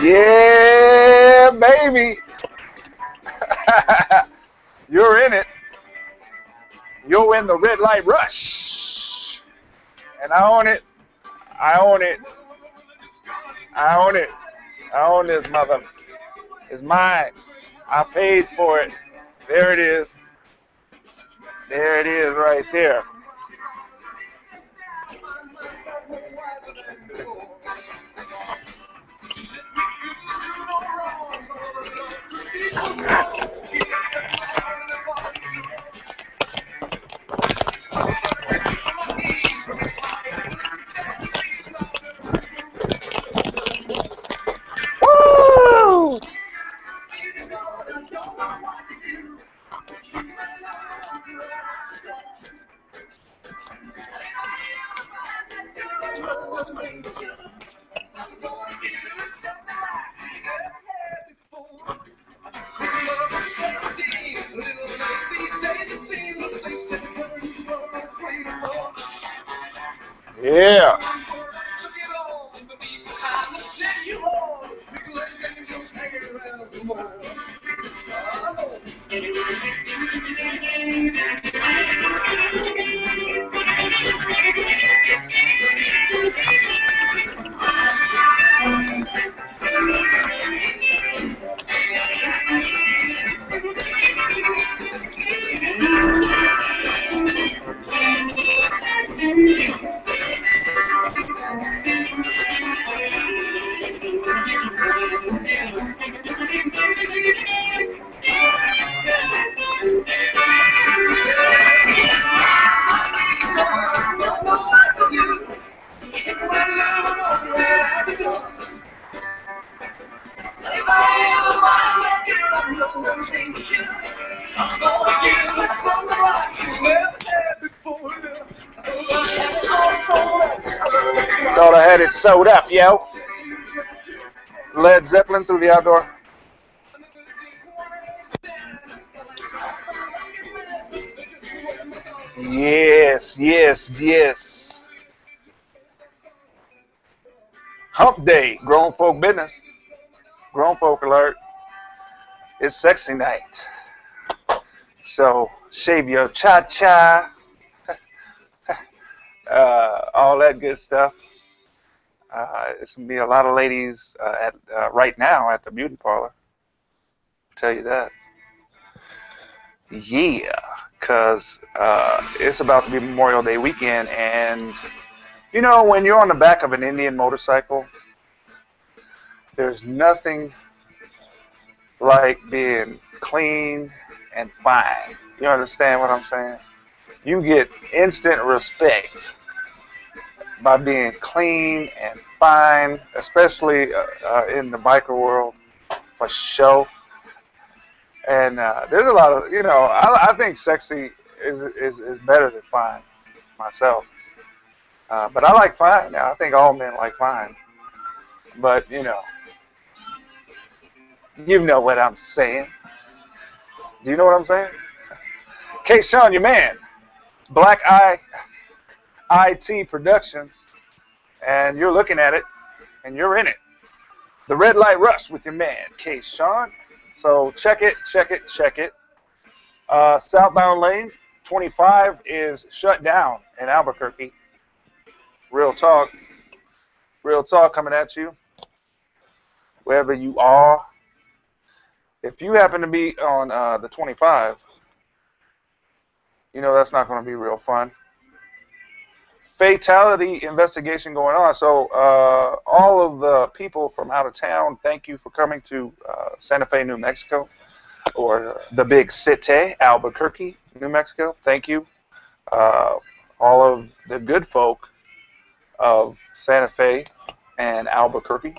Yeah, baby. You're in it. You'll win the red light rush. And I own it. I own it. I own it. I own this mother. It's mine. I paid for it. There it is. There it is right there. Woo! Yeah. Thought I had it sewed up, yo. Led Zeppelin through the outdoor. Yes, yes, yes. Hump day, grown folk business. Grown folk alert. It's sexy night. So shave your cha-cha. All that good stuff. It's going to be a lot of ladies right now at the beauty parlor. I'll tell you that. Yeah, because it's about to be Memorial Day weekend, and you know, when you're on the back of an Indian motorcycle, there's nothing like being clean and fine. You understand what I'm saying? You get instant respect by being clean and fine, especially in the biker world, for sure. And there's a lot of, you know, I think sexy is better than fine myself. But I like fine now. I think all men like fine. But, you know what I'm saying. Do you know what I'm saying? kShaun, your man. Black Eye IT Productions. And you're looking at it, and you're in it. The Red Light Rush with your man, kShaun. So check it, check it, check it. Southbound lane 25 is shut down in Albuquerque. Real talk coming at you. Wherever you are. If you happen to be on the 25, you know that's not going to be real fun. Fatality investigation going on. So all of the people from out of town, thank you for coming to Santa Fe, New Mexico, or the big city, Albuquerque, New Mexico. Thank you. All of the good folk of Santa Fe and Albuquerque.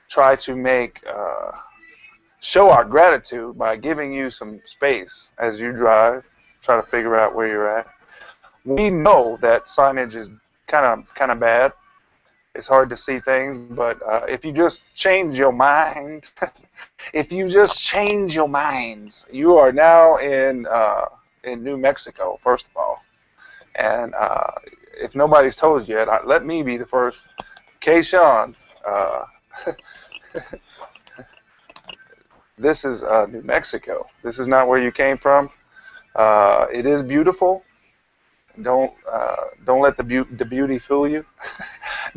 Try to show our gratitude by giving you some space as you drive. Try to figure out where you're at. We know that signage is kind of bad. It's hard to see things, but if you just change your mind, if you just change your minds, you are now in New Mexico, first of all. And if nobody's told you yet, let me be the first. kShaun, this is New Mexico. This is not where you came from. It is beautiful. Don't let the beauty fool you.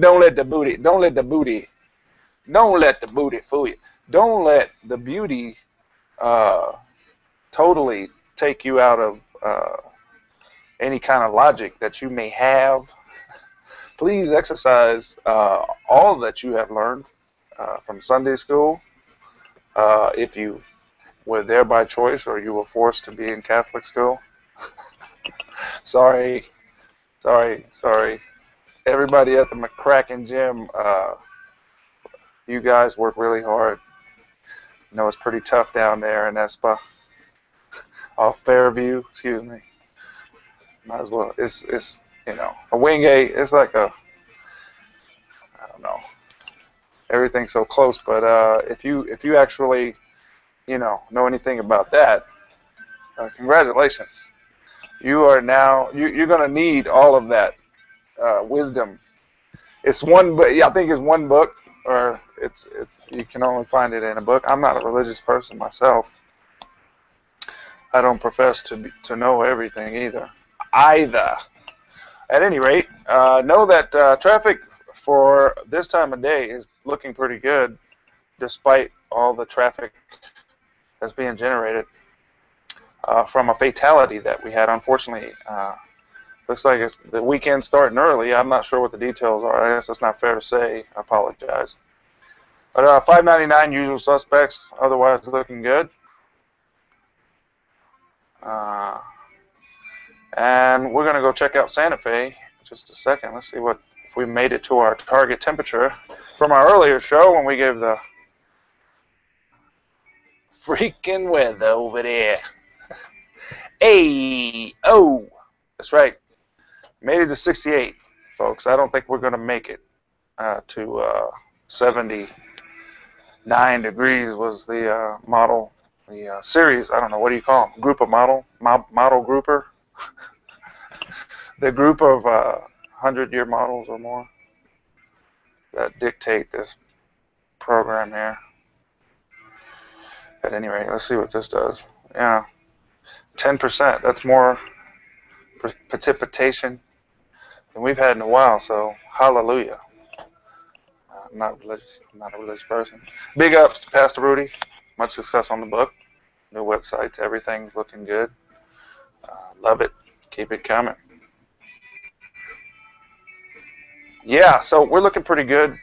Don't let the booty fool you. Don't let the beauty totally take you out of any kind of logic that you may have. Please exercise all that you have learned from Sunday school. If you were there by choice or you were forced to be in Catholic school. Sorry. Everybody at the McCracken gym, you guys work really hard. You know, it's pretty tough down there in Espa. Off Fairview, excuse me. Might as well. It's you know, a Wingate. It's like a, I don't know. Everything's so close, but if you actually, you know anything about that, congratulations. You are now you're gonna need all of that wisdom. It's one, but yeah, I think it's one book, or you can only find it in a book. I'm not a religious person myself. I don't profess to know everything either. At any rate, know that traffic for this time of day is looking pretty good, despite all the traffic that's being generated from a fatality that we had. Unfortunately, looks like it's the weekend starting early. I'm not sure what the details are. I guess that's not fair to say. I apologize. But 599 usual suspects, otherwise looking good. And we're going to go check out Santa Fe in just a second. Let's see if we made it to our target temperature from our earlier show when we gave the freaking weather over there. Hey, oh, that's right. Made it to 68, folks. I don't think we're going to make it to 79 degrees was the model, the series. I don't know, what do you call them? Group of model grouper. The group of 100-year models or more that dictate this program here. At any rate, let's see what this does. Yeah, 10%. That's more precipitation than we've had in a while. So hallelujah. I'm not religious. I'm not a religious person. Big ups to Pastor Rudy. Much success on the book. New websites. Everything's looking good. Love it. Keep it coming. Yeah, so we're looking pretty good.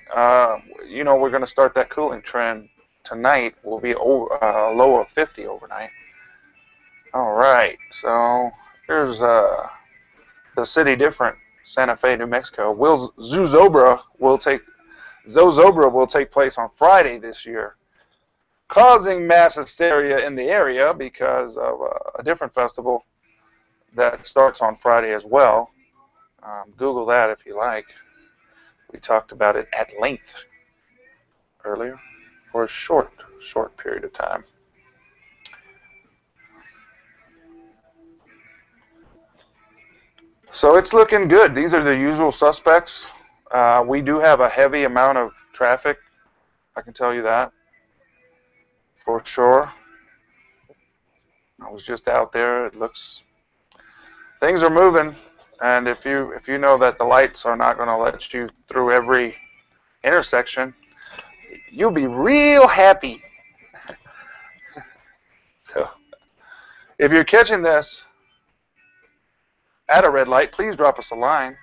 You know, we're going to start that cooling trend tonight. We'll be over, a low of 50 overnight. All right, so here's the city different, Santa Fe, New Mexico. Zozobra will take place on Friday this year, causing mass hysteria in the area because of a different festival that starts on Friday as well. Google that if you like. We talked about it at length earlier for a short period of time. So it's looking good. These are the usual suspects. We do have a heavy amount of traffic. I can tell you that for sure. I was just out there. It looks, things are moving. And if you know that the lights are not going to let you through every intersection, you'll be real happy. So, if you're catching this at a red light, please drop us a line.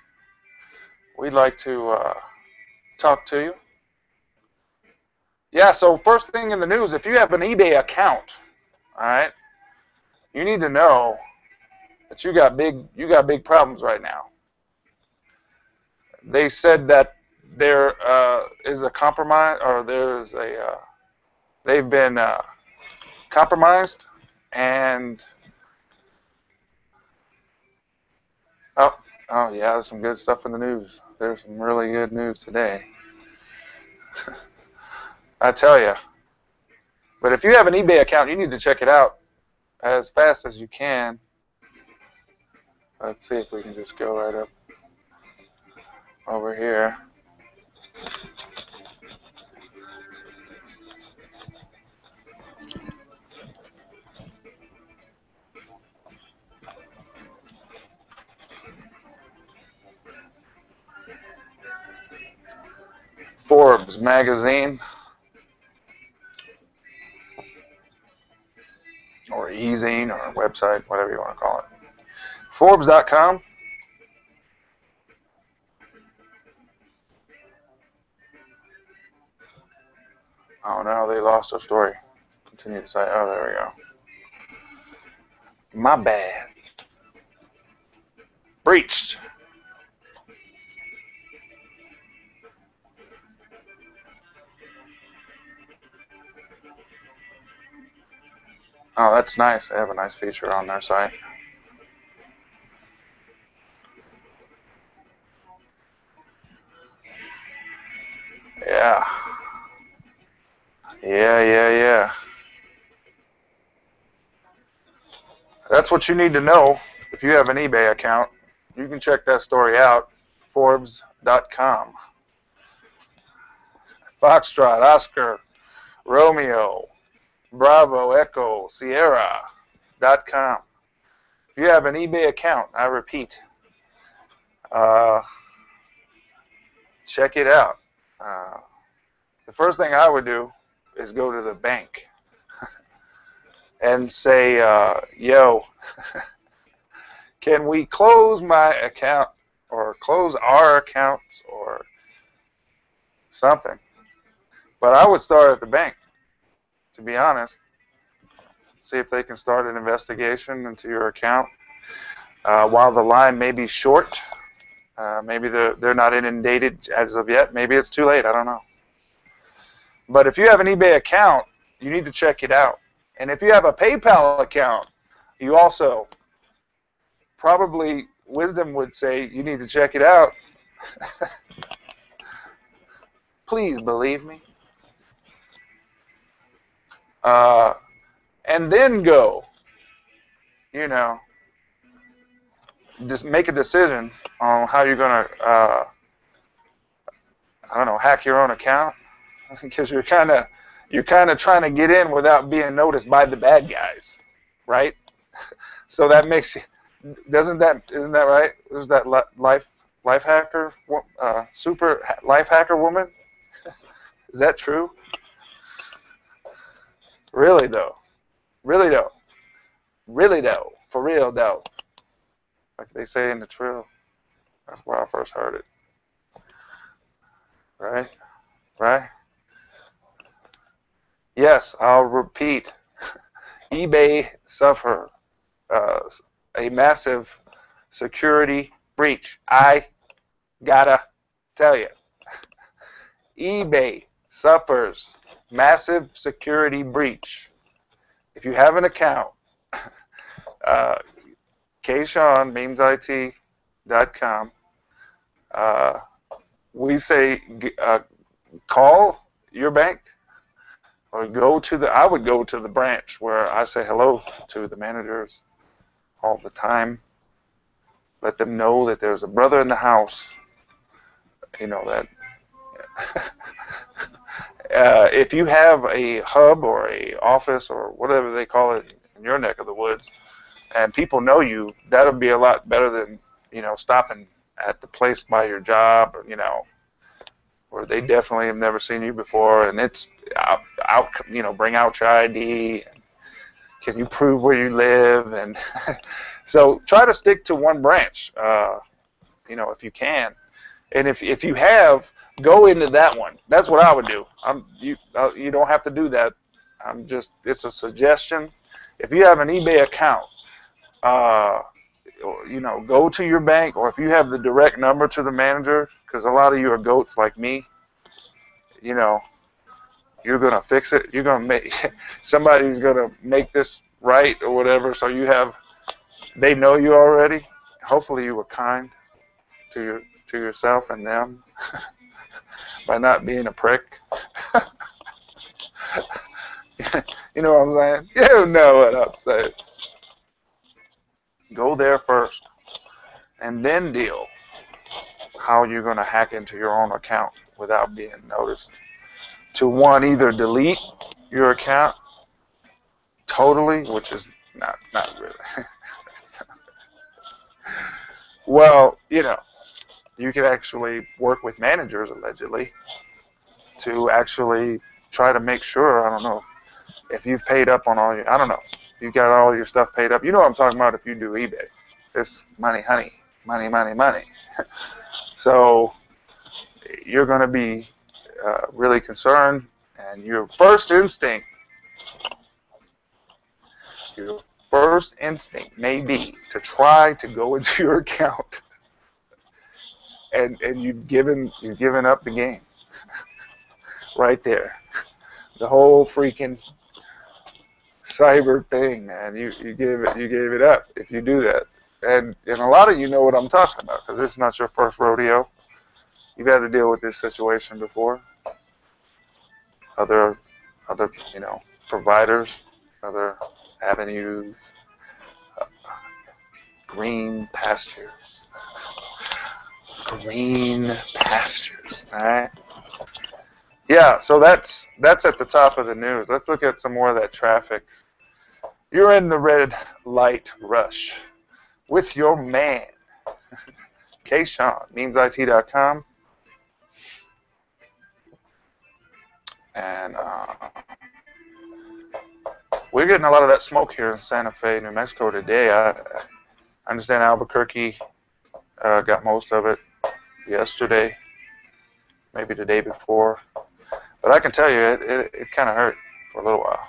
We'd like to talk to you. Yeah, so first thing in the news, if you have an eBay account, all right, you need to know that you got big problems right now. They said that there is a compromise, or there's a they've been compromised, and oh yeah, there's some good stuff in the news. There's some really good news today. I tell you. But if you have an eBay account, you need to check it out as fast as you can. Let's see if we can just go right up over here. Forbes magazine, or e-zine, or website, whatever you want to call it. Forbes.com. Oh no, they lost their story. Continue to say, oh, there we go. My bad. Breached. Oh, that's nice. They have a nice feature on their site. Yeah. Yeah. That's what you need to know if you have an eBay account. You can check that story out. Forbes.com. Foxtrot, Oscar, Romeo, Bravo, Echo, Sierra.com. If you have an eBay account, I repeat, uh, check it out. The first thing I would do is go to the bank and say, yo, can we close my account or close our accounts or something? But I would start at the bank, to be honest. See if they can start an investigation into your account. While the line may be short, maybe they're not inundated as of yet. Maybe it's too late. I don't know. But if you have an eBay account, you need to check it out. And if you have a PayPal account, you also probably, wisdom would say, you need to check it out. Please believe me. And then go, just make a decision on how you're going to, I don't know, hack your own account. Because you're kind of trying to get in without being noticed by the bad guys, right? So that makes you, isn't that right? Is that life hacker, super life hacker woman? Is that true? Really though, for real though, like they say in the trill. That's where I first heard it. Right. Yes, I'll repeat. eBay suffered a massive security breach. I gotta tell you, eBay suffers massive security breach. If you have an account, kShaun, memesIT.com, we say call your bank. Or I would go to the branch where I say hello to the managers all the time. Let them know that there's a brother in the house. That if you have a hub or a office or whatever they call it in your neck of the woods, and people know you, that'll be a lot better than, stopping at the place by your job, or, where they definitely have never seen you before, and it's bring out your ID, and can you prove where you live, and so try to stick to one branch, if you can, and if you have, go into that one. That's what I would do. You don't have to do that. It's a suggestion. If you have an eBay account, go to your bank, or if you have the direct number to the manager, because a lot of you are goats like me, you're going to fix it. You're going to make, somebody's going to make this right or whatever, so they know you already. Hopefully you were kind to yourself and them by not being a prick. You know what I'm saying? You know what I'm saying. Go there first, and then deal how you're going to hack into your own account. without being noticed. To one, either delete your account totally, which is not really. Well, you can actually work with managers allegedly to actually try to make sure. I don't know if you've paid up on all your. I don't know. You've got all your stuff paid up. You know what I'm talking about if you do eBay. It's money, honey, money, money, money. So you're going to be really concerned, and your first instinct may be to try to go into your account, and you've given up the game right there. The whole freaking cyber thing, man. You gave it up if you do that. And a lot of you know what I'm talking about, because it's not your first rodeo. You've had to deal with this situation before. Other providers, other avenues, green pastures. Green pastures, all right? Yeah, so that's at the top of the news. Let's look at some more of that traffic. You're in the red light rush with your man, kShaun, memesit.com. And we're getting a lot of that smoke here in Santa Fe, New Mexico today. I understand Albuquerque got most of it yesterday, maybe the day before. But I can tell you, it kind of hurt for a little while.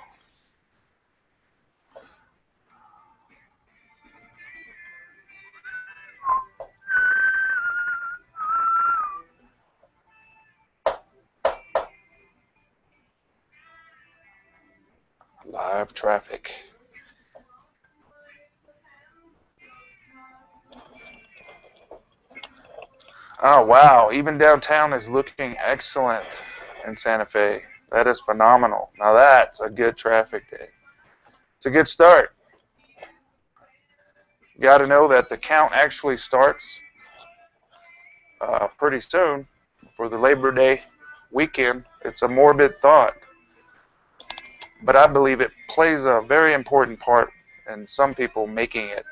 Live traffic. Oh, wow. Even downtown is looking excellent in Santa Fe. That is phenomenal. Now that's a good traffic day. It's a good start. You got to know that the count actually starts pretty soon for the Labor Day weekend. It's a morbid thought, but I believe it plays a very important part in some people making it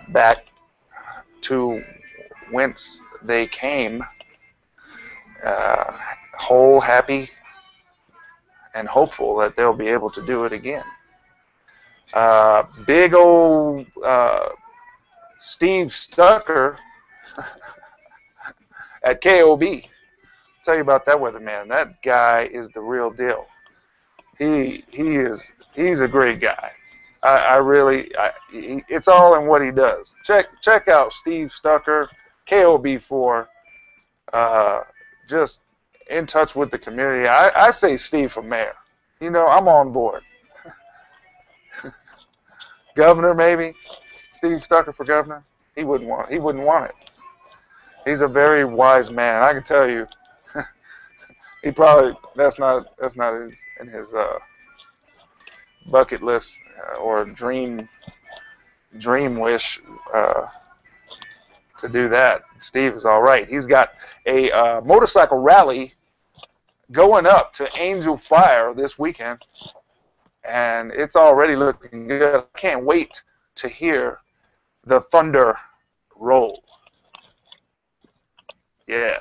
back to whence they came, whole, happy, and hopeful that they'll be able to do it again. Big old Steve Stucker at KOB. I'll tell you about that weatherman. That guy is the real deal. He's a great guy. It's all in what he does. Check out Steve Stucker, KOB4. Just in touch with the community. I say Steve for mayor. I'm on board. Governor, maybe. Steve Stucker for governor. He wouldn't want it. He's a very wise man. I can tell you, he probably that's not in his bucket list or dream wish to do that. Steve is all right. He's got a motorcycle rally going up to Angel Fire this weekend, and it's already looking good. I can't wait to hear the thunder roll. Yeah.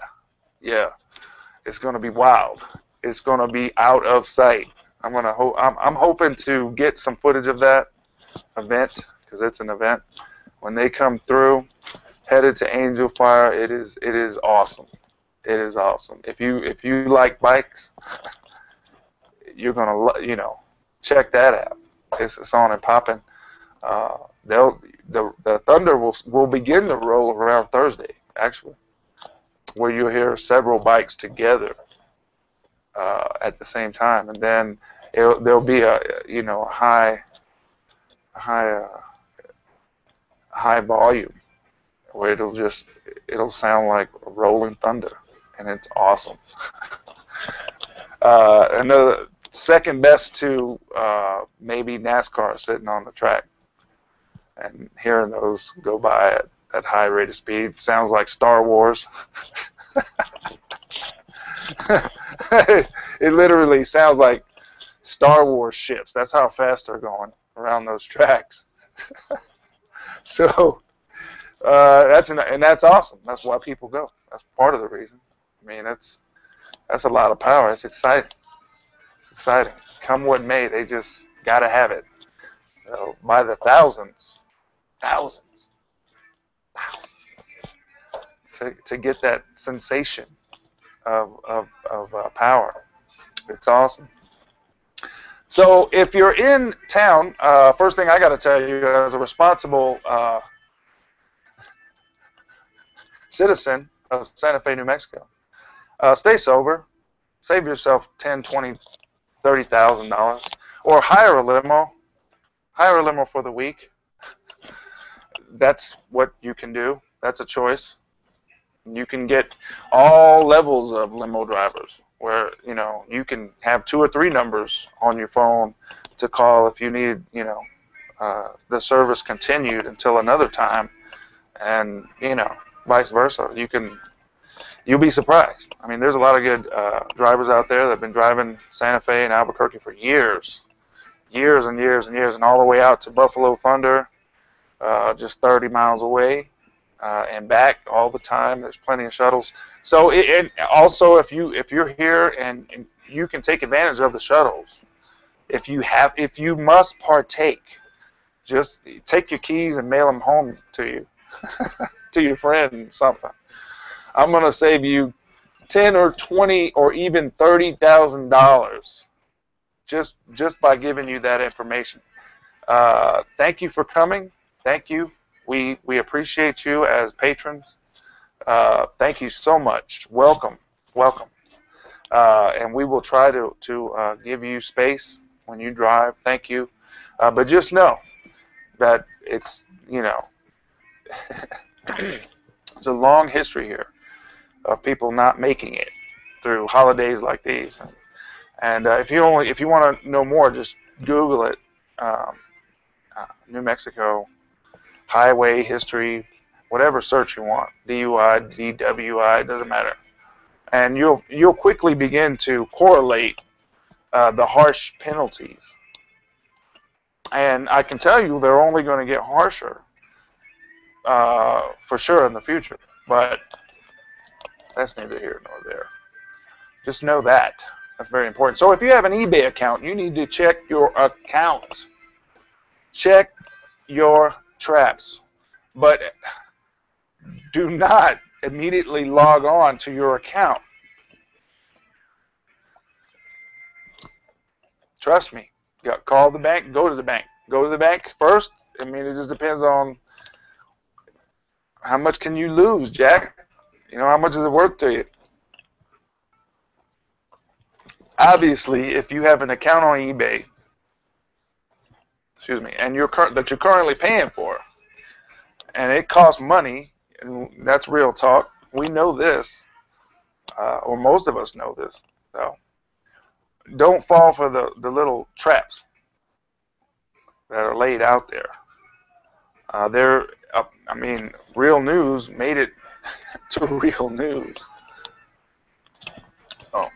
It's going to be wild. It's going to be out of sight. I'm hoping to get some footage of that event, because it's an event. When they come through, headed to Angel Fire, it is awesome. It is awesome. If you like bikes, you're gonna check that out. It's on and popping. The thunder will begin to roll around Thursday, actually, where you'll hear several bikes together at the same time, and then there'll be a high volume where it'll sound like rolling thunder, and it's awesome. Another second best to maybe NASCAR sitting on the track and hearing those go by at high rate of speed. Sounds like Star Wars. It literally sounds like Star Wars ships. That's how fast they're going around those tracks. So and that's awesome. That's why people go. That's part of the reason. I mean, that's a lot of power. It's exciting. It's exciting. Come what may, they just got to have it. By the thousands, thousands, thousands, to get that sensation of power. It's awesome. So if you're in town, first thing I got to tell you as a responsible citizen of Santa Fe, New Mexico, stay sober, save yourself $10, $20, $30,000, or hire a limo for the week. That's what you can do. That's a choice. You can get all levels of limo drivers, where you can have 2 or 3 numbers on your phone to call if you need the service continued until another time, and vice versa. You'll be surprised. I mean, there's a lot of good drivers out there that have been driving Santa Fe and Albuquerque for years and years and years, and all the way out to Buffalo Thunder, just 30 miles away, and back all the time. There's plenty of shuttles. So, and also if you're here and you can take advantage of the shuttles, if you must partake, just take your keys and mail them home to you, to your friend, something. I'm gonna save you $10 or $20 or even $30,000 just by giving you that information. Thank you for coming. Thank you. We appreciate you as patrons. Thank you so much. Welcome. And we will try to give you space when you drive. Thank you. But just know that it's there's a long history here of people not making it through holidays like these. And if you want to know more, just Google it. New Mexico highway history, whatever search you want, DUI, DWI, doesn't matter, and you'll quickly begin to correlate the harsh penalties. And I can tell you they're only going to get harsher for sure in the future. But that's neither here nor there. Just know that. That's very important. So if you have an eBay account, you need to check your account. Check your traps. But do not immediately log on to your account. Trust me. Call the bank. Go to the bank. Go to the bank first. I mean, it just depends on how much can you lose, Jack. How much is it worth to you? Obviously, if you have an account on eBay, and that you're currently paying for, and it costs money, and that's real talk. We know this, or most of us know this. So don't fall for the little traps that are laid out there. Real news made it to real news. So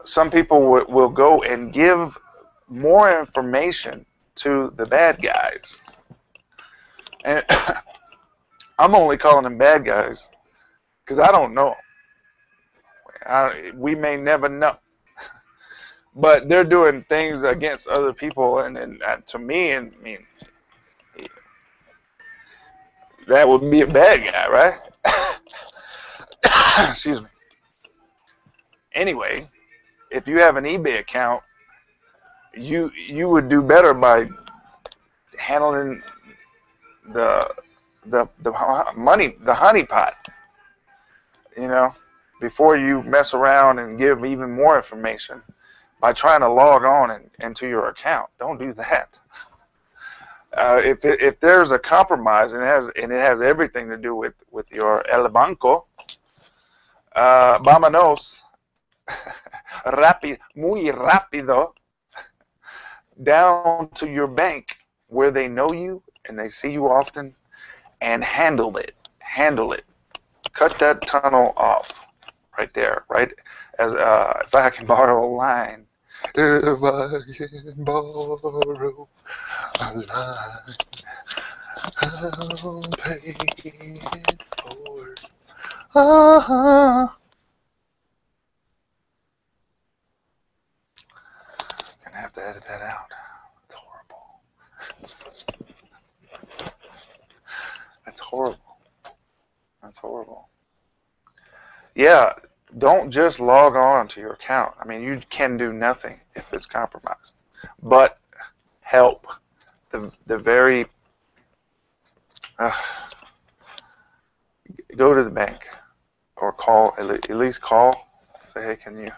some people will go and give more information to the bad guys. And I'm only calling them bad guys because I don't know. We may never know. But they're doing things against other people, and to me, that would be a bad guy, right? Excuse me. Anyway, if you have an eBay account, you would do better by handling the money, the honeypot, before you mess around and give even more information by trying to log on into your account. Don't do that. If there's a compromise, and it has everything to do with your el banco, vámonos, muy rápido, down to your bank where they know you and they see you often, and handle it. handle it. Cut that tunnel off right there, right? As if I can borrow a line, if I can borrow a line, I'll pay it forward. Gonna have to edit that out. That's horrible. That's horrible. That's horrible. Yeah, don't just log on to your account. I mean, you can do nothing if it's compromised. But help. The very go to the bank or call, at least call, say, hey, can you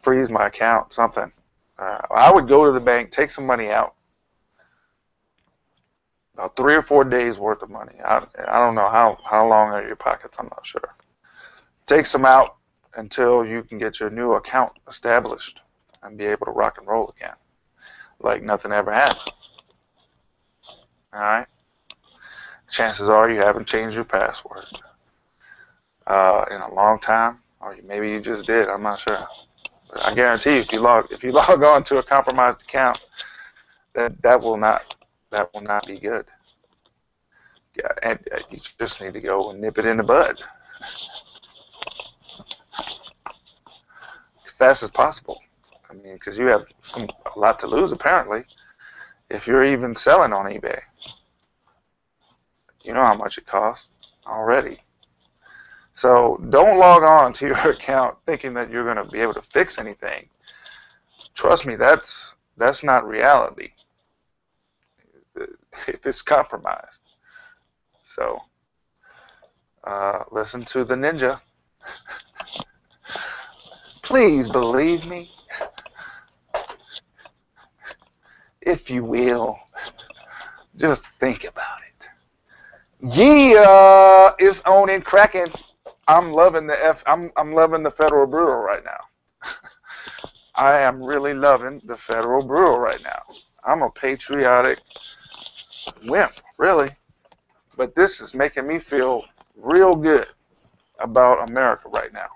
freeze my account, something. I would go to the bank, take some money out, about 3 or 4 days worth of money. I don't know how long are your pockets, I'm not sure. Take some out until you can get your new account established and be able to rock and roll again, like nothing ever happened. All right? Chances are you haven't changed your password in a long time, or maybe you just did. I'm not sure. But I guarantee you, if you log on to a compromised account, that will not be good. Yeah, and you just need to go and nip it in the bud as fast as possible. I mean, because you have a lot to lose apparently if you're even selling on eBay. You know how much it costs already. So don't log on to your account thinking that you're going to be able to fix anything. Trust me, that's not reality if it's compromised. So listen to the ninja. Please believe me, if you will. Just think about it. Yeah, it's on and cracking. I'm loving I'm loving the Federal Bureau right now. I am really loving the Federal Bureau right now. I'm a patriotic wimp, really. But this is making me feel real good about America right now.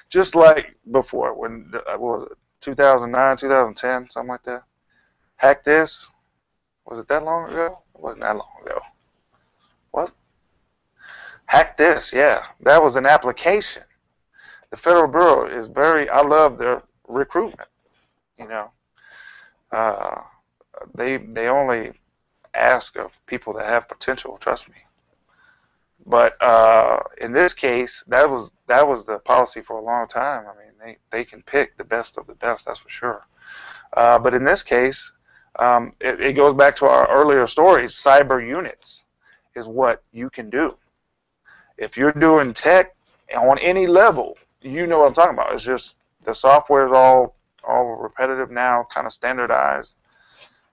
Just like before, when, what was it, 2009, 2010, something like that? Hack This? Was it that long ago? It wasn't that long ago. What? Hack This, yeah. That was an application. The Federal Bureau is I love their recruitment, you know. They only ask of people that have potential, trust me. But in this case, that was the policy for a long time. I mean, they can pick the best of the best, that's for sure. But in this case, it goes back to our earlier stories. Cyber units is what you can do. If you're doing tech on any level, you know what I'm talking about. It's just the software is all repetitive now, kind of standardized.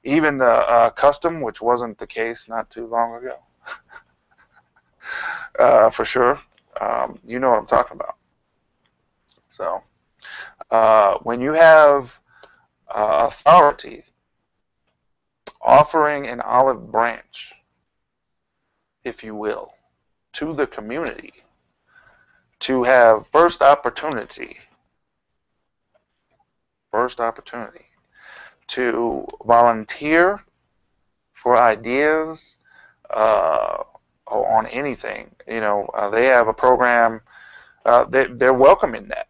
Even the custom, which wasn't the case not too long ago. For sure. You know what I'm talking about. So when you have authority offering an olive branch, if you will, to the community to have first opportunity to volunteer for ideas on anything. You know, they have a program. They're welcoming that.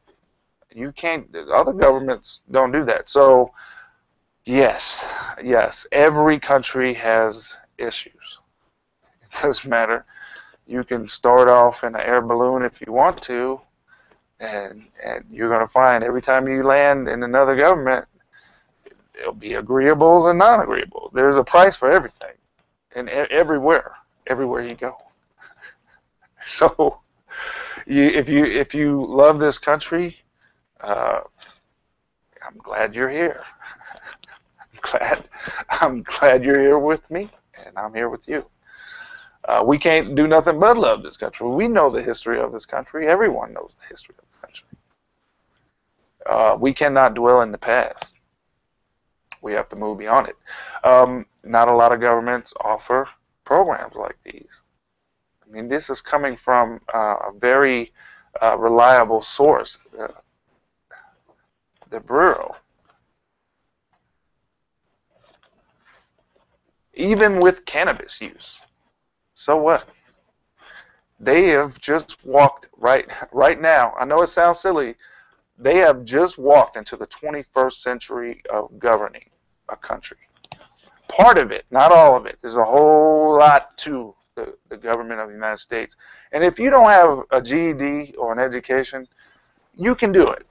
You can't. Other governments don't do that. So, yes, every country has issues. It doesn't matter. You can start off in an air balloon if you want to, and you're going to find every time you land in another government, there'll be agreeables and non-agreeables. There's a price for everything, and everywhere you go. So, if you love this country, I'm glad you're here. I'm glad you're here with me, and I'm here with you. We can't do nothing but love this country. We know the history of this country. Everyone knows the history of this country. We cannot dwell in the past. We have to move beyond it. Not a lot of governments offer programs like these. I mean, this is coming from a very reliable source, the Bureau. Even with cannabis use. So what? They have just walked right now. I know it sounds silly. They have just walked into the 21st century of governing a country. Part of it, not all of it. There's a whole lot to the government of the United States. And if you don't have a GED or an education, you can do it.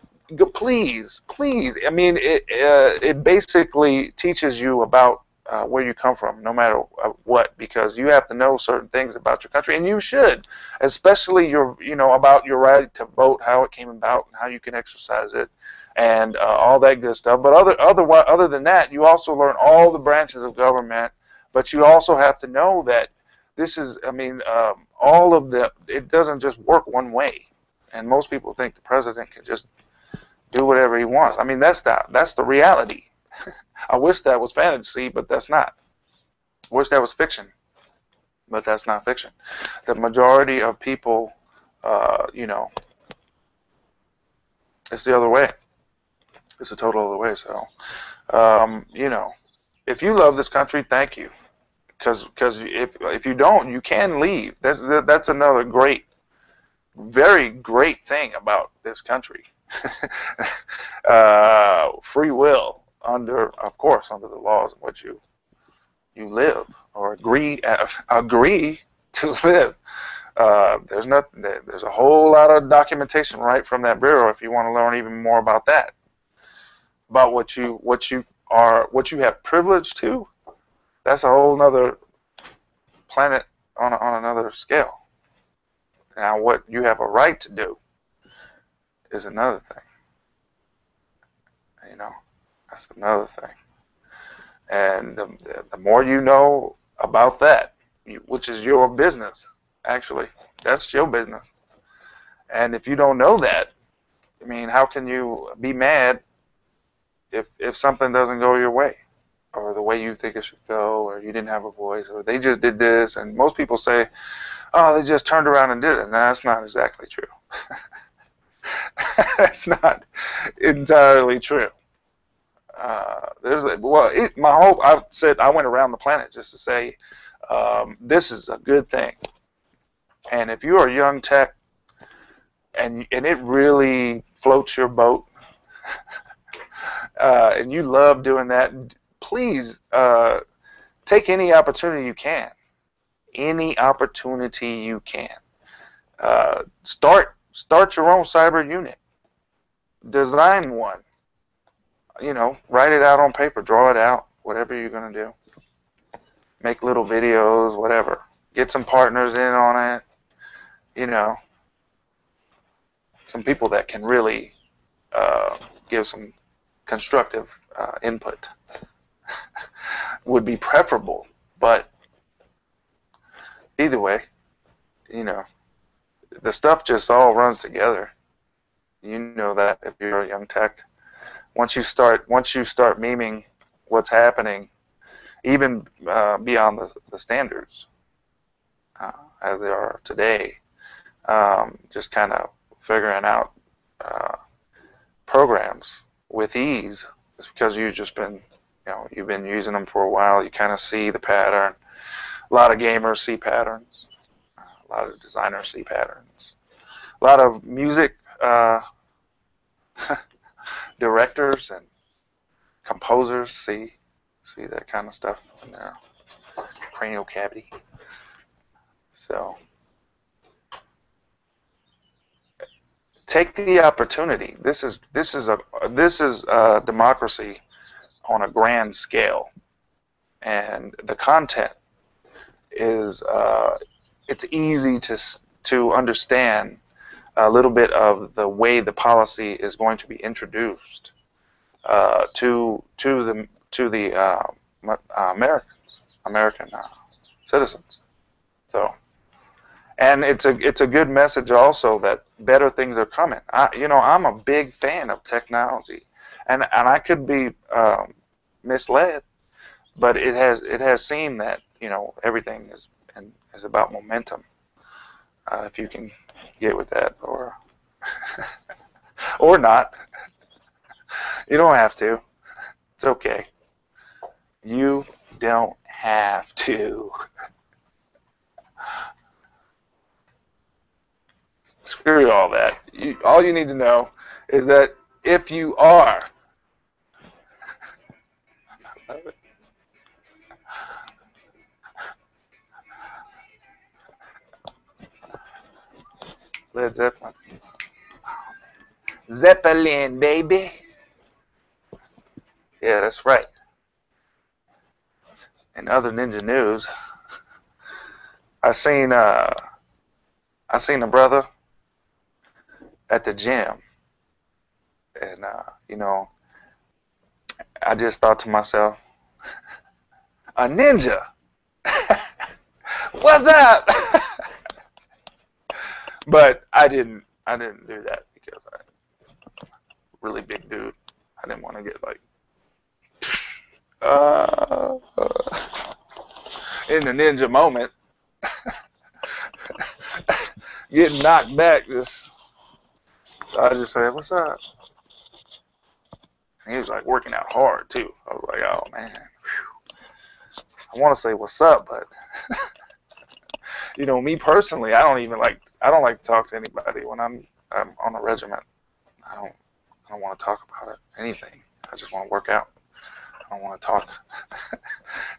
Please, please. I mean, it basically teaches you about where you come from, no matter what, because you have to know certain things about your country, and you should, especially about your right to vote, how it came about, and how you can exercise it, and all that good stuff. But other than that, you also learn all the branches of government. But you also have to know that this is, I mean, it doesn't just work one way. And most people think the president can just do whatever he wants. I mean, that's the reality. I wish that was fantasy, but that's not. I wish that was fiction, but that's not fiction. The majority of people, it's the other way. It's a total other way. So, if you love this country, thank you. Because if you don't, you can leave. That's another very great thing about this country. Free will, of course, under the laws in which you live or agree to live. There's a whole lot of documentation right from that bureau if you want to learn even more about that, about what you have privilege to. That's a whole nother planet on another scale. Now, what you have a right to do is another thing. That's another thing. And the more you know about that, which is your business, actually, that's your business. And if you don't know that, I mean, how can you be mad if something doesn't go your way, or the way you think it should go, or you didn't have a voice, or they just did this? And most people say, oh, they just turned around and did it. No, that's not exactly true. That's not entirely true. I said I went around the planet just to say this is a good thing. And if you are a young tech and it really floats your boat, and you love doing that, please take any opportunity you can. Any opportunity you can. Start your own cyber unit. Design one. Write it out on paper, draw it out, whatever you're going to do. Make little videos, whatever. Get some partners in on it. Some people that can really give some constructive input would be preferable. But either way, the stuff just all runs together. You know that if you're a young tech. Once you start memeing what's happening, even beyond the standards as they are today, just kind of figuring out programs with ease, is because you've been using them for a while. You kind of see the pattern. A lot of gamers see patterns. A lot of designers see patterns. A lot of music directors and composers see that kind of stuff in their cranial cavity. So take the opportunity. This is democracy on a grand scale, and the content is it's easy to understand a little bit of the way the policy is going to be introduced to the American citizens. So, and it's a good message also that better things are coming. I'm a big fan of technology, and I could be misled, but it has seemed that everything is about momentum. if you can get with that, or not. You don't have to. It's okay. You don't have to. Screw all that. All you need to know is that if you are Led Zeppelin. Zeppelin, baby. Yeah, that's right. In other ninja news, I seen a brother at the gym, and I just thought to myself, a ninja. What's up? But I didn't do that because I'm a really big dude. I didn't want to get like in the ninja moment, getting knocked back. So I just said, "What's up?" And he was like working out hard too. I was like, "Oh man, whew. I want to say what's up, but me personally, I don't like to talk to anybody when I'm on a regimen. I don't want to talk about anything. I just want to work out. I don't want to talk."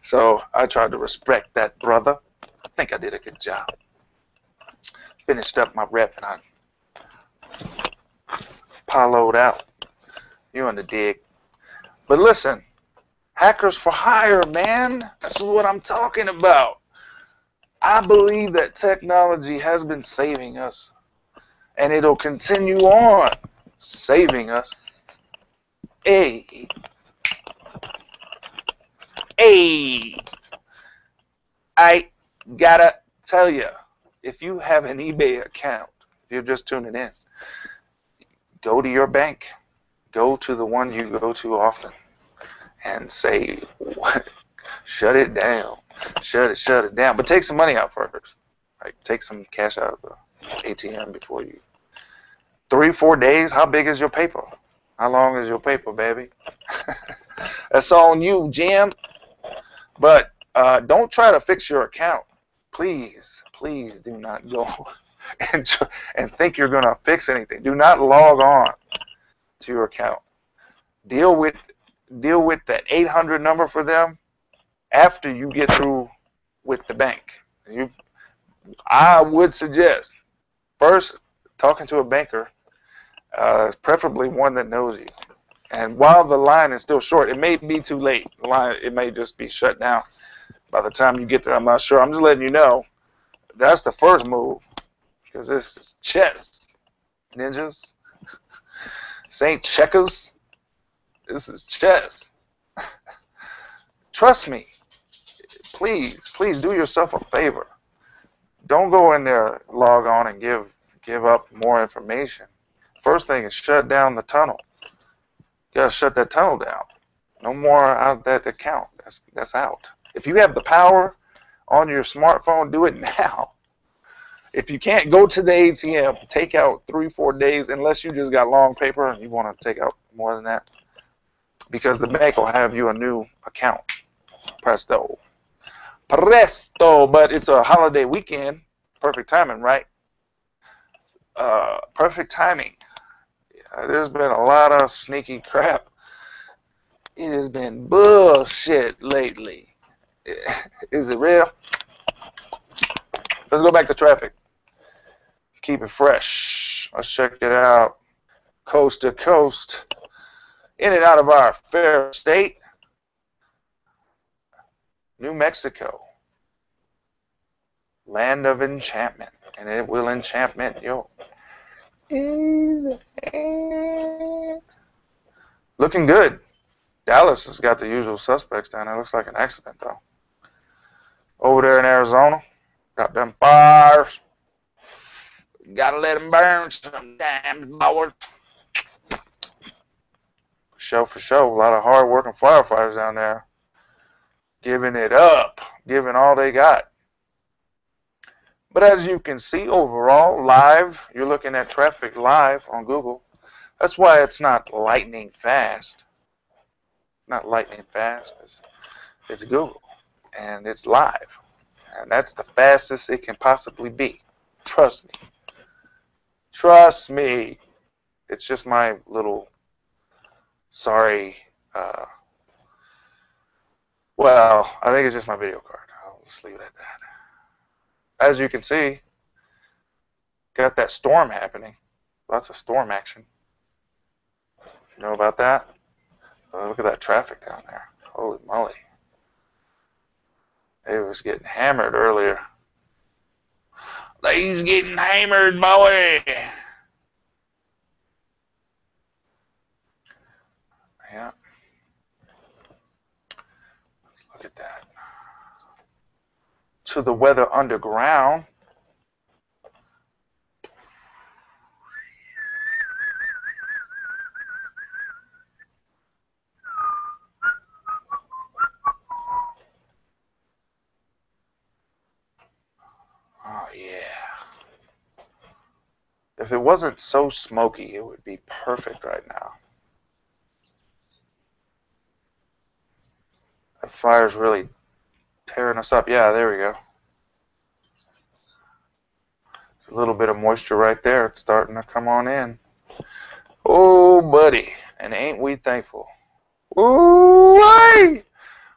So I tried to respect that brother. I think I did a good job. Finished up my rep and I poloed out. You on the dig. But listen, hackers for hire, man. That's what I'm talking about. I believe that technology has been saving us, and it'll continue on saving us. Hey, I gotta tell you, if you have an eBay account, if you're just tuning in, go to your bank, go to the one you go to often, and say, shut it down. Shut it down. But take some money out first. Like, take some cash out of the ATM before you. 3-4 days, how big is your paper? How long is your paper, baby? That's on you, Jim. But don't try to fix your account. Please do not go and think you're going to fix anything. Do not log on to your account. Deal with that 800 number for them after you get through with the bank. I would suggest first talking to a banker, preferably one that knows you. And while the line is still short, it may be too late. The line, it may just be shut down by the time you get there. I'm not sure. I'm just letting you know. That's the first move, because this is chess, ninjas. This ain't checkers. This is chess. Trust me. Please do yourself a favor. Don't go in there, log on, and give up more information. First thing is shut down the tunnel. You gotta shut that tunnel down. No more out of that account. That's out. If you have the power on your smartphone, do it now. If you can't go to the ATM, take out 3-4 days, unless you just got long paper and you want to take out more than that, because the bank will have you a new account. Presto. But it's a holiday weekend. Perfect timing, right? Perfect timing. There's been a lot of sneaky crap. It has been bullshit lately. Is it real? Let's go back to traffic. Keep it fresh. Let's check it out. Coast to coast. In and out of our fair state. New Mexico. Land of enchantment. And it will enchantment you. Looking good. Dallas has got the usual suspects down there. Looks like an accident, though. Over there in Arizona, got them fires. Gotta let them burn sometimes, boys. For show. A lot of hard-working firefighters down there. Giving it up. Giving all they got. But as you can see overall, live, you're looking at traffic live on Google. That's why it's not lightning fast. Not lightning fast, because it's Google and it's live. And that's the fastest it can possibly be. Trust me. Trust me. It's just my little, sorry, well, I think it's just my video card. I'll just leave it at that. As you can see, got that storm happening. Lots of storm action. You know about that? Look at that traffic down there. Holy moly. It was getting hammered earlier. They's getting hammered, boy. Yeah. Look at that. To the weather underground. Oh, yeah. If it wasn't so smoky, it would be perfect right now. That fire's really tearing us up. Yeah, there we go. A little bit of moisture right there. It's starting to come on in. Oh, buddy. And ain't we thankful. Ooh,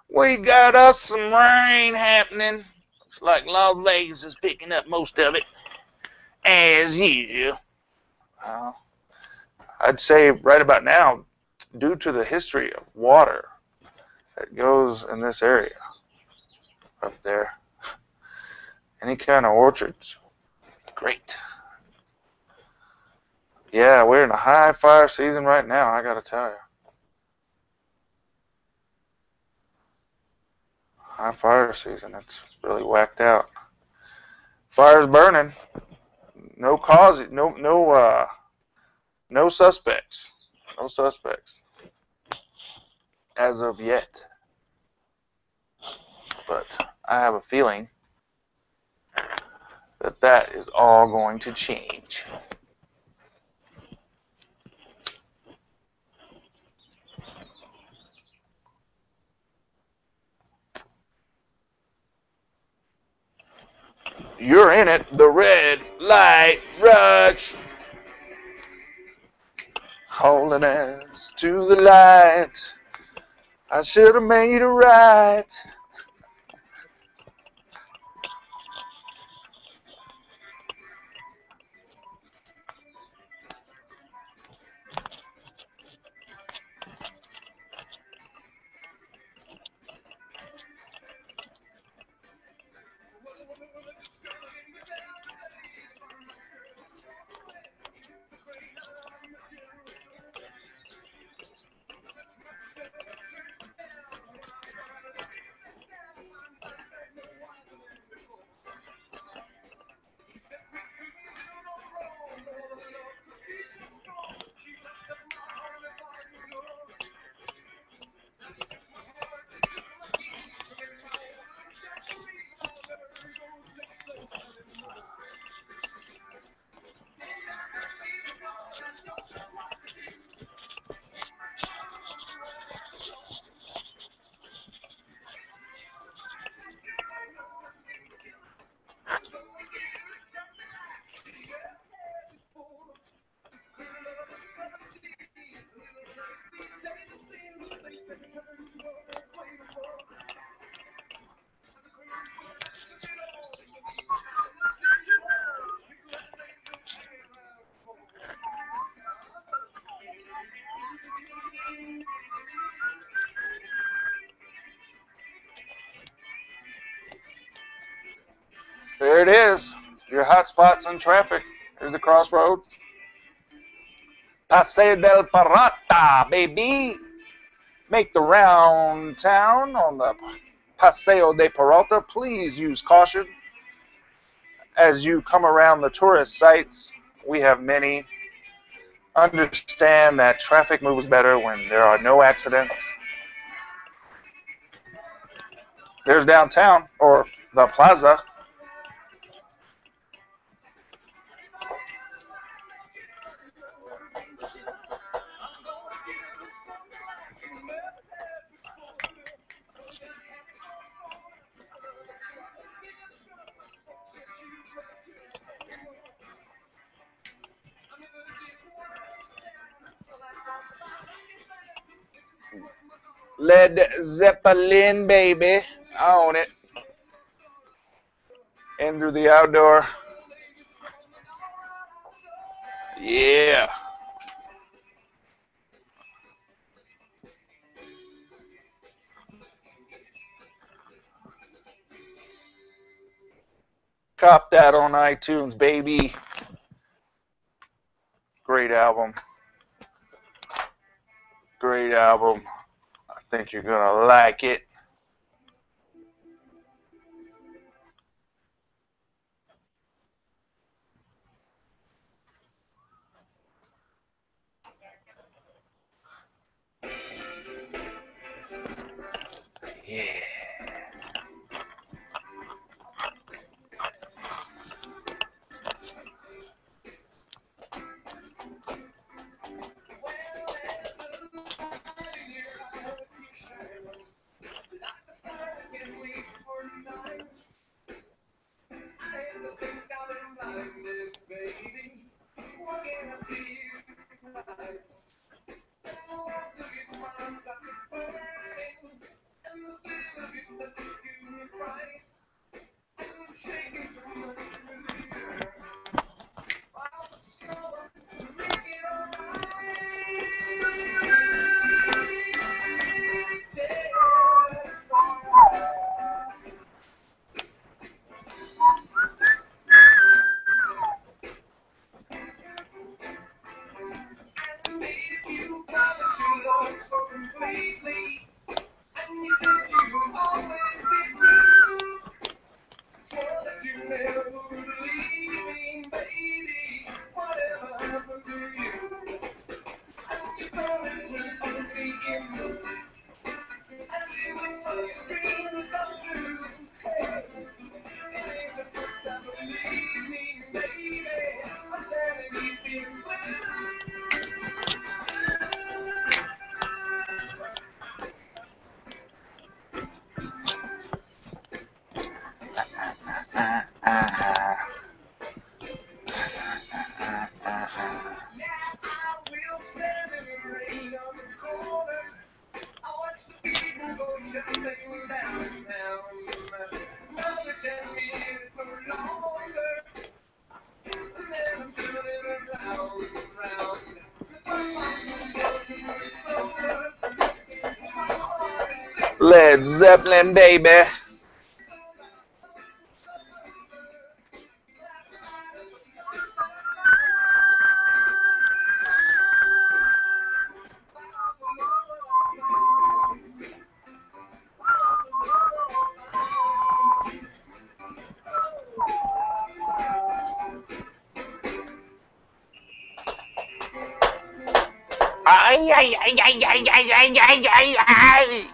we got us some rain happening. Looks like Las Vegas is picking up most of it, as usual. I'd say right about now, due to the history of water that goes in this area up there, any kind of orchards, great. Yeah, we're in a high fire season right now, I gotta tell you. High fire season, it's really whacked out. Fire's burning. No cause, no suspects. No suspects. As of yet. But I have a feeling that that is all going to change. You're in it, the red light rush. Holiness to the light. I should have made it right. There it is. Your hot spots on traffic. Here's the crossroads. Paseo del Parata, baby. Make the round town on the Paseo de Peralta. Please use caution as you come around the tourist sites. We have many. Understand that traffic moves better when there are no accidents. There's downtown, or the plaza. Led Zeppelin, baby. I own it. In through the outdoor. Yeah. Cop that on iTunes, baby. Great album. Great album. I think you're going to like it. Yeah. Led Zeppelin, baby. Ay, ay, ay, ay, ay, ay, ay, ay, ay, ay.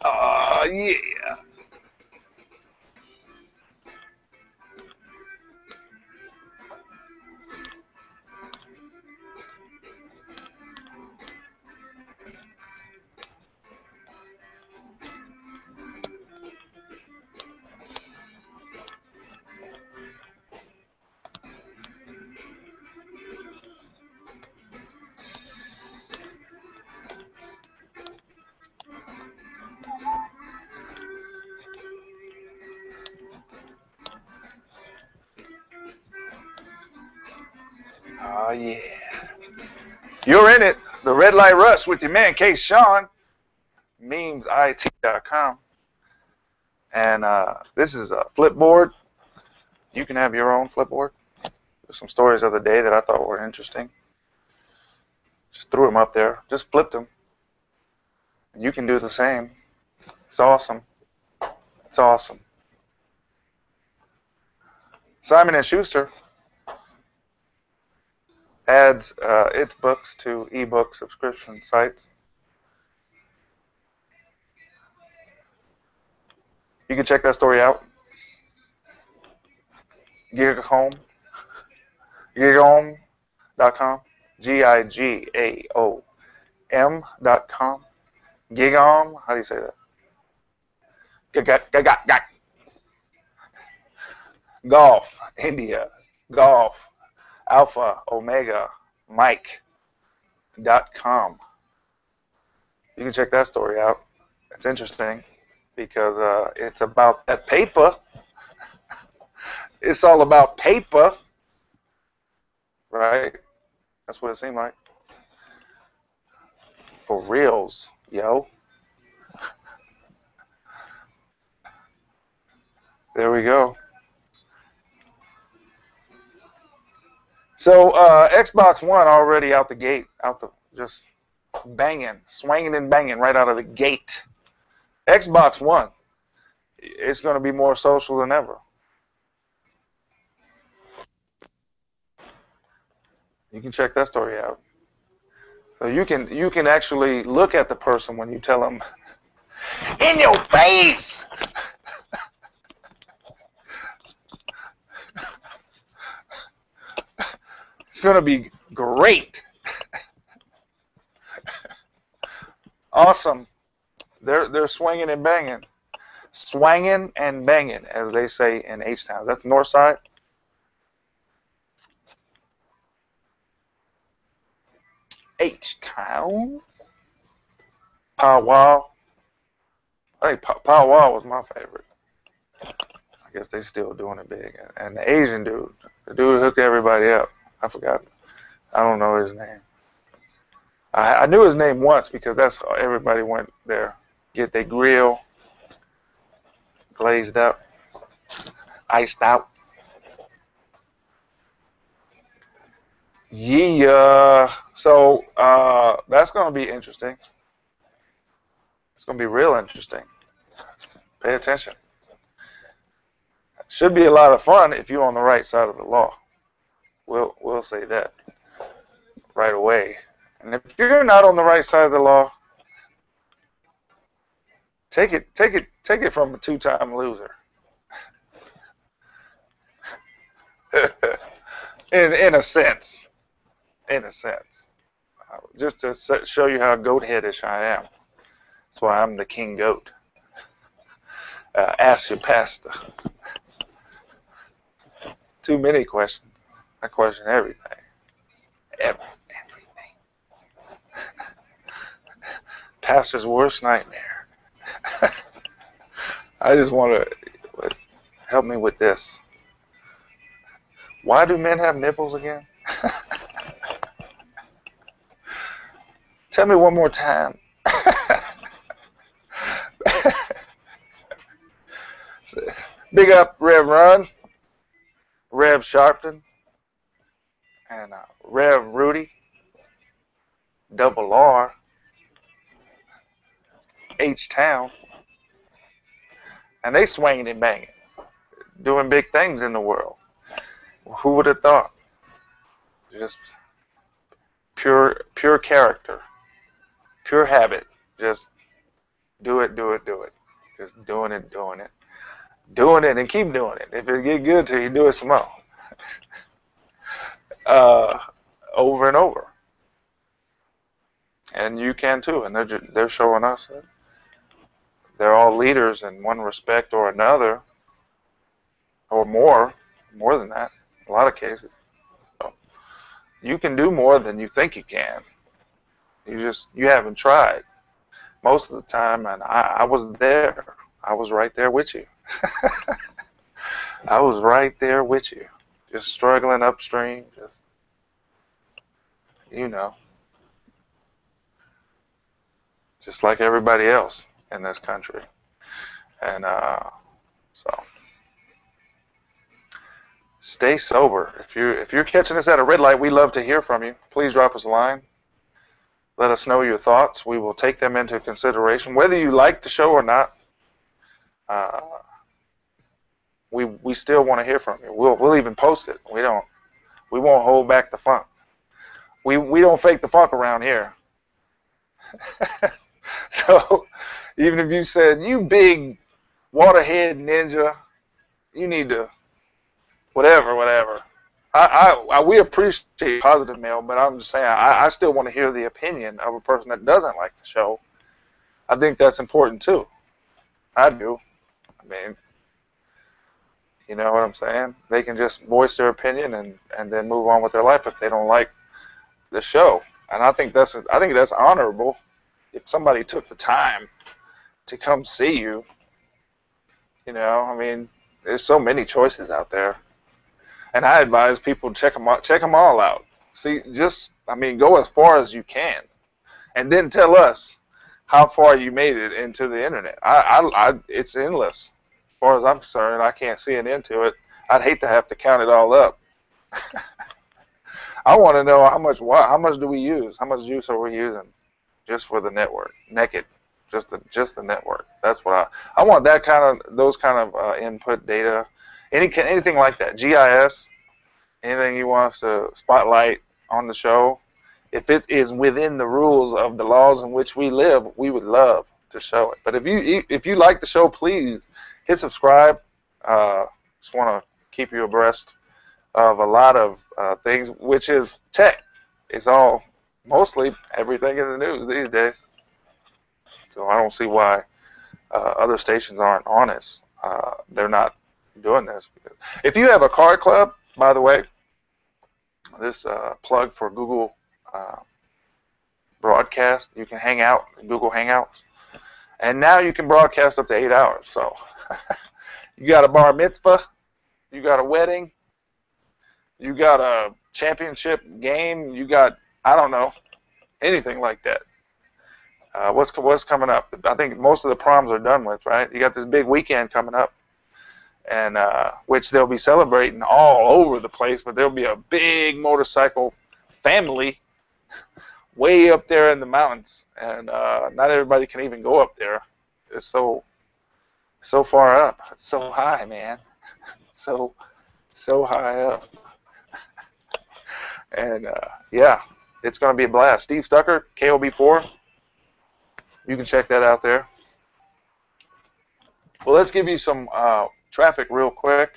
Oh, yeah. Oh, yeah. You're in it. The Red Light Rush with your man, kShaun, memesIT.com. And this is a flipboard. You can have your own flipboard. There's some stories of the day that I thought were interesting. Just threw them up there. Just flipped them. And you can do the same. It's awesome. It's awesome. Simon & Schuster adds its books to ebook subscription sites. You can check that story out. Gigahome. Gigahome.com. GIGAOM.com. Gigahome. How do you say that? Golf. India. Golf. Alpha. Omega. Mike.com. You can check that story out. It's interesting because it's about that paper. It's all about paper. Right? That's what it seemed like. For reals, yo. There we go. So Xbox One already out the gate, just banging, swinging and banging right out of the gate. Xbox One, it's going to be more social than ever. You can check that story out. So you can actually look at the person when you tell them, in your face. It's going to be great. Awesome. They're swinging and banging. Swanging and banging, as they say in H-Town. That's the north side. H-Town? Powwow. I think Powwow was my favorite. I guess they still doing it big. And the Asian dude, the dude who hooked everybody up. I forgot. I don't know his name. I knew his name once because that's how everybody went there. Get their grill glazed up, iced out. Yeah. So that's going to be interesting. It's going to be real interesting. Pay attention. Should be a lot of fun if you're on the right side of the law. We'll say that right away. And if you're not on the right side of the law, take it from a two-time loser. in a sense, just to show you how goat-headish I am. That's why I'm the king goat. Ask your pastor. Too many questions. I question everything. Everything. Pastor's worst nightmare. I just want to help me with this. Why do men have nipples again? Tell me one more time. Big up Rev Run, Rev Sharpton, and Rev Rudy, Double R, H-Town, and they swinging and banging, doing big things in the world. Who would have thought? Just pure character, pure habit. Just do it. Just doing it, and keep doing it. If it get good to you, do it some more. Over and over. And you can too. And they're showing us that they're all leaders in one respect or another, or more than that. In a lot of cases. So you can do more than you think you can. You haven't tried most of the time, and I was there. I was right there with you. I was right there with you, just struggling upstream, just you know, just like everybody else in this country. And so stay sober. If you're catching us at a red light, we love to hear from you. Please drop us a line. Let us know your thoughts. We will take them into consideration, whether you like the show or not. Uh, we still want to hear from you. We'll even post it. We won't hold back the funk. We don't fake the funk around here. So even if you said, you big waterhead ninja, you need to whatever. We appreciate positive mail, but I'm just saying I still want to hear the opinion of a person that doesn't like the show. I think that's important too. I do. I mean, you know what I'm saying? They can just voice their opinion and then move on with their life if they don't like the show. And I think that's honorable. If somebody took the time to come see you, you know, I mean, there's so many choices out there. And I advise people to check them all out. See, go as far as you can, and then tell us how far you made it into the internet. It's endless. As far as I'm concerned, I can't see an end to it. I'd hate to have to count it all up. I want to know how much do we use? How much juice are we using just for the network? Naked, just the network. That's what I want. Those kind of input data. Anything like that, GIS, anything you want us to spotlight on the show, if it is within the rules of the laws in which we live, we would love to show it. But if you like the show, please hit subscribe. Just want to keep you abreast of a lot of things, which is tech. It's all mostly everything in the news these days. So I don't see why other stations aren't honest. They're not doing this. If you have a card club, by the way, this plug for Google Broadcast, you can hang out in Google Hangouts, and now you can broadcast up to 8 hours. So you got a bar mitzvah, you got a wedding, you got a championship game, you got, I don't know, anything like that. What's coming up? I think most of the proms are done with, right? You got this big weekend coming up, and which they'll be celebrating all over the place, but there'll be a big motorcycle family way up there in the mountains, and not everybody can even go up there. It's so far up. It's so high, man. It's so high up. And yeah, it's going to be a blast. Steve Stucker, KOB4. You can check that out there. Well, let's give you some traffic real quick.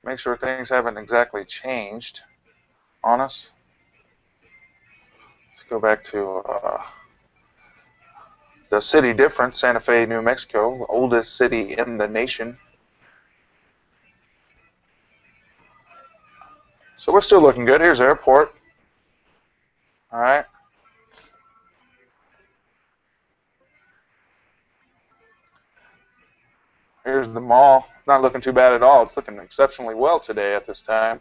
Make sure things haven't exactly changed on us. Let's go back to the city difference, Santa Fe, New Mexico, the oldest city in the nation. So we're still looking good. Here's the airport. All right. Here's the mall. Not looking too bad at all. It's looking exceptionally well today at this time.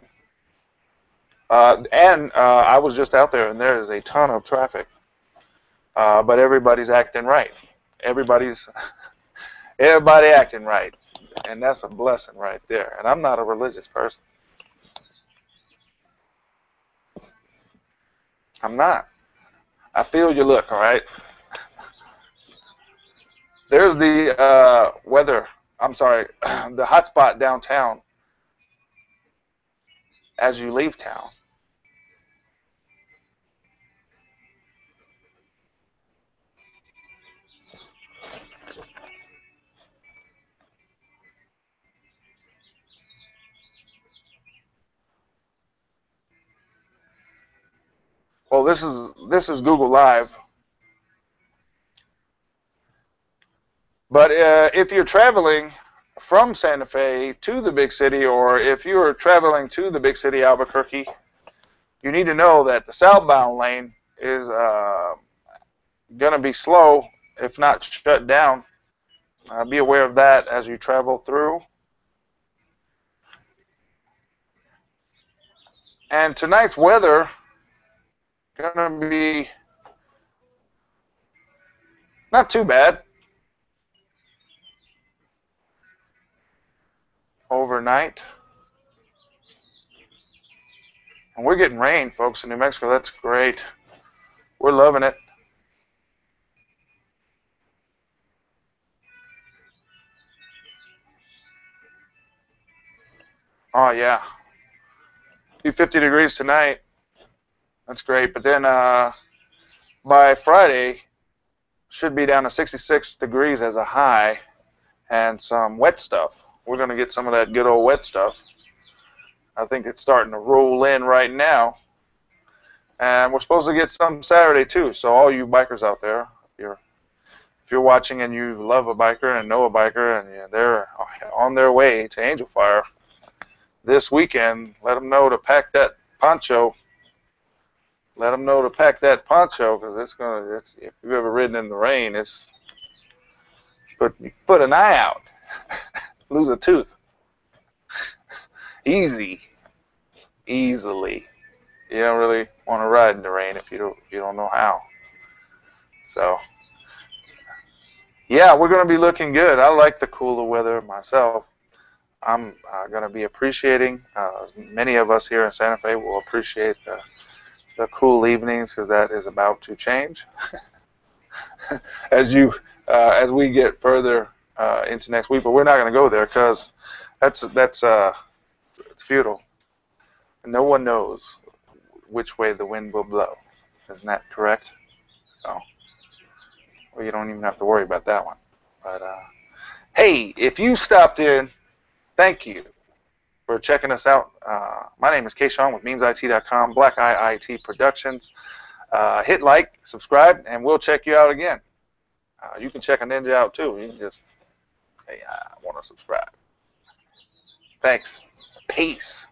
I was just out there, and there is a ton of traffic. But everybody's acting right. Everybody acting right. And that's a blessing right there. And I'm not a religious person. I'm not. I feel your look, all right? There's the weather. I'm sorry, the hotspot downtown as you leave town. Well, this is Google Live. But if you're traveling from Santa Fe to the big city, or if you're traveling to the big city, Albuquerque, you need to know that the southbound lane is going to be slow, if not shut down. Be aware of that as you travel through. And tonight's weather gonna be not too bad overnight. And we're getting rain, folks, in New Mexico. That's great. We're loving it. Oh, yeah. Be 50 degrees tonight. That's great. But then by Friday, should be down to 66 degrees as a high and some wet stuff. We're going to get some of that good old wet stuff. I think it's starting to roll in right now. And we're supposed to get some Saturday too. So all you bikers out there, if you're watching and you love a biker and know a biker and they're on their way to Angel Fire this weekend, let them know to pack that poncho. Let them know to pack that poncho because if you've ever ridden in the rain, put an eye out, lose a tooth, easily. You don't really want to ride in the rain if you don't know how. So yeah, we're going to be looking good. I like the cooler weather myself. I'm going to be appreciating. Many of us here in Santa Fe will appreciate the cool evenings because that is about to change as we get further into next week. But we're not going to go there because it's futile. No one knows which way the wind will blow. Isn't that correct? So, well, you don't even have to worry about that one. But hey, if you stopped in, thank you for checking us out. My name is kShaun with memesIT.com, Black Eye IT Productions. Hit like, subscribe, and we'll check you out again. You can check a ninja out too. You can just, hey, I want to subscribe. Thanks. Peace.